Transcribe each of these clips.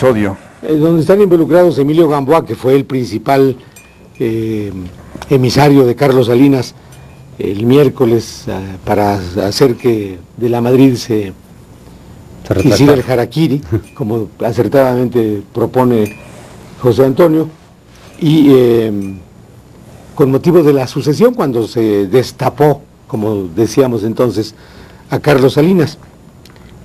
episodio. Donde están involucrados Emilio Gamboa, que fue el principal emisario de Carlos Salinas el miércoles para hacer que de la Madrid se hiciera el harakiri, como acertadamente propone José Antonio, y con motivo de la sucesión, cuando se destapó, como decíamos entonces, a Carlos Salinas.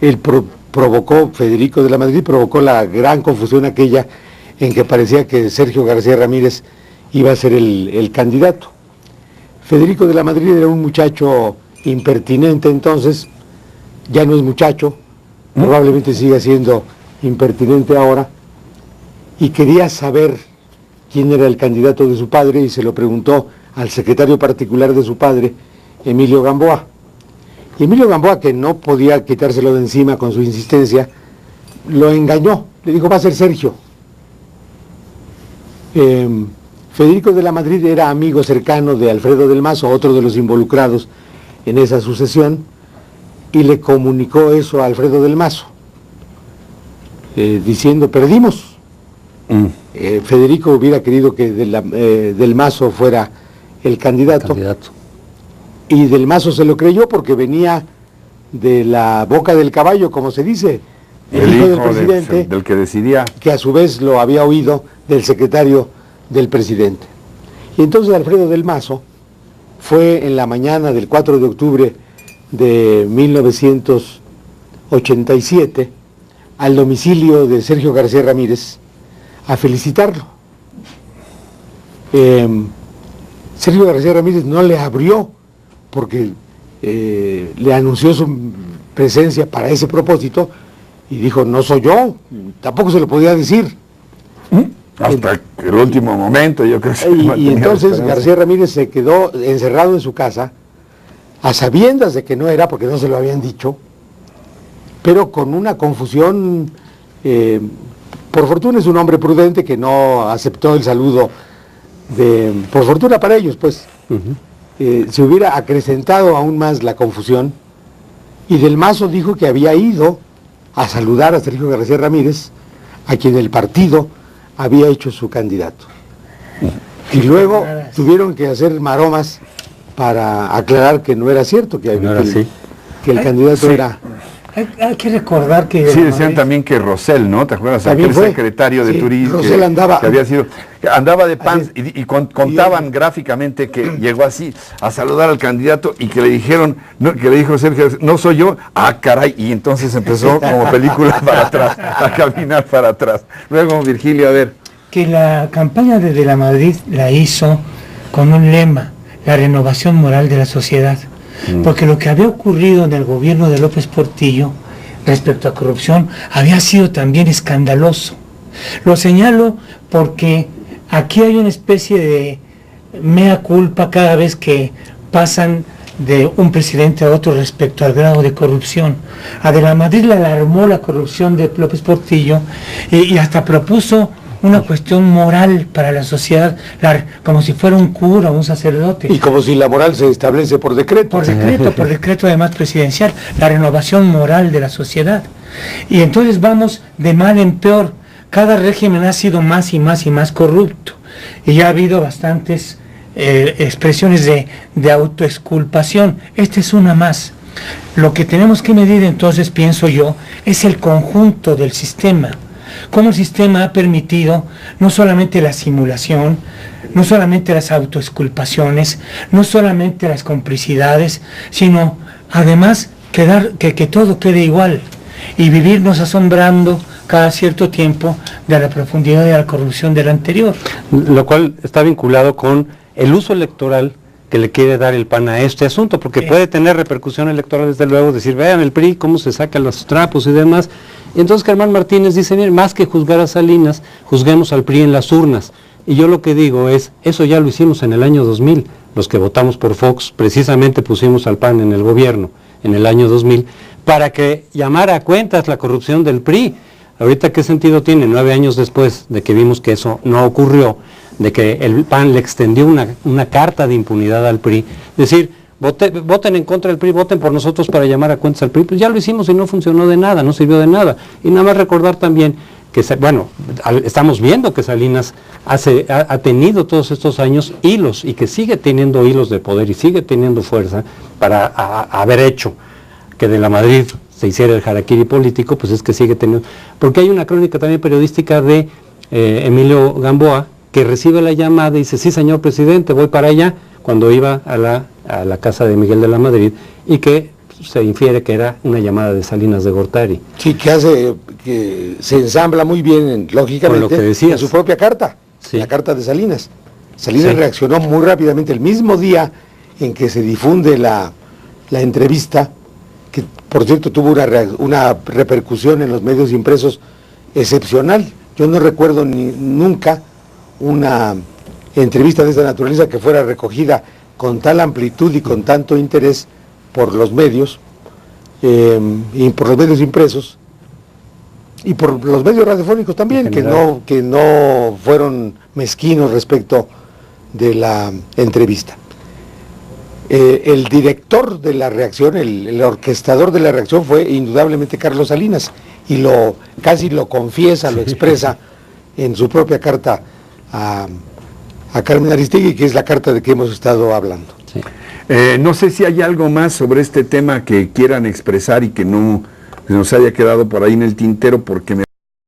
Él provocó, Federico de la Madrid provocó la gran confusión aquella en que parecía que Sergio García Ramírez iba a ser el candidato. Federico de la Madrid era un muchacho impertinente entonces, ya no es muchacho, probablemente siga siendo impertinente ahora, y quería saber quién era el candidato de su padre y se lo preguntó al secretario particular de su padre, Emilio Gamboa. Y Emilio Gamboa, que no podía quitárselo de encima con su insistencia, lo engañó, le dijo, va a ser Sergio. Federico de la Madrid era amigo cercano de Alfredo del Mazo, otro de los involucrados en esa sucesión, y le comunicó eso a Alfredo del Mazo, diciendo, perdimos. Federico hubiera querido que del Mazo fuera el candidato. Y del Mazo se lo creyó porque venía de la boca del caballo, como se dice, el hijo del presidente, del que decidía, que a su vez lo había oído del secretario del presidente. Y entonces Alfredo del Mazo fue en la mañana del 4 de octubre de 1987 al domicilio de Sergio García Ramírez a felicitarlo. Sergio García Ramírez no le abrió porque le anunció su presencia para ese propósito y dijo, no soy yo, tampoco se lo podía decir. Hasta el último momento, yo creo que y entonces García Ramírez se quedó encerrado en su casa, a sabiendas de que no era, porque no se lo habían dicho, pero con una confusión. Por fortuna es un hombre prudente que no aceptó el saludo por fortuna para ellos, pues. Se hubiera acrecentado aún más la confusión, y del Mazo dijo que había ido a saludar a Sergio García Ramírez, a quien el partido había hecho su candidato. Y luego tuvieron que hacer maromas para aclarar que no era cierto, que el candidato era... Hay que recordar que... Sí, decían también que Rosell, ¿no? ¿Te acuerdas? Aquel secretario de turismo Rosell andaba... que había sido... Andaba de pan y contaban gráficamente que llegó así a saludar al candidato y que le dijeron, que le dijo Sergio, no soy yo, caray, y entonces empezó como película para atrás, a caminar para atrás. Luego, Virgilio, a ver. Que la campaña de la Madrid la hizo con un lema, la renovación moral de la sociedad. Porque lo que había ocurrido en el gobierno de López Portillo respecto a corrupción había sido también escandaloso. Lo señalo porque aquí hay una especie de mea culpa cada vez que pasan de un presidente a otro respecto al grado de corrupción. A de la Madrid le alarmó la corrupción de López Portillo y hasta propuso una cuestión moral para la sociedad, como si fuera un cura o un sacerdote. Y como si la moral se establece por decreto. Por decreto además presidencial, la renovación moral de la sociedad. Y entonces vamos de mal en peor. Cada régimen ha sido más y más y más corrupto. Y ya ha habido bastantes expresiones de autoexculpación. Esta es una más. Lo que tenemos que medir entonces, pienso yo, es el conjunto del sistema. Cómo el sistema ha permitido no solamente la simulación, no solamente las autoexculpaciones, no solamente las complicidades, sino además que todo quede igual y vivirnos asombrando cada cierto tiempo de la profundidad de la corrupción del anterior. Lo cual está vinculado con el uso electoral que le quiere dar el PAN a este asunto, porque puede tener repercusión electoral, desde luego, decir, vean el PRI, cómo se sacan los trapos y demás. Y entonces Germán Martínez dice, miren, más que juzgar a Salinas, juzguemos al PRI en las urnas. Y yo lo que digo es, eso ya lo hicimos en el año 2000, los que votamos por Fox, precisamente pusimos al PAN en el gobierno, en el año 2000, para que llamara a cuentas la corrupción del PRI. Ahorita, ¿qué sentido tiene, 9 años después de que vimos que eso no ocurrió, de que el PAN le extendió una carta de impunidad al PRI, decir, voten en contra del PRI, voten por nosotros para llamar a cuentas al PRI? Pues ya lo hicimos y no funcionó de nada, no sirvió de nada. Y nada más recordar también estamos viendo que Salinas ha tenido todos estos años hilos y que sigue teniendo hilos de poder y sigue teniendo fuerza para haber hecho que de la Madrid se hiciera el harakiri político, pues es que sigue teniendo, porque hay una crónica también periodística de Emilio Gamboa, que recibe la llamada y dice, sí señor presidente, voy para allá, cuando iba a la casa de Miguel de la Madrid, y que se infiere que era una llamada de Salinas de Gortari. Sí, que se ensambla muy bien, lógicamente, lo que decías, en su propia carta, sí, la carta de Salinas. Salinas reaccionó muy rápidamente el mismo día en que se difunde la entrevista, que por cierto tuvo una repercusión en los medios impresos excepcional. Yo no recuerdo nunca una entrevista de esta naturaleza que fuera recogida con tal amplitud y con tanto interés por los medios, y por los medios impresos, y por los medios radiofónicos también, que no fueron mezquinos respecto de la entrevista. El director de la reacción, el orquestador de la reacción fue indudablemente Carlos Salinas, y casi lo confiesa, lo expresa en su propia carta a Carmen Aristegui, que es la carta de que hemos estado hablando. Sí. No sé si hay algo más sobre este tema que quieran expresar y que no nos haya quedado por ahí en el tintero, porque me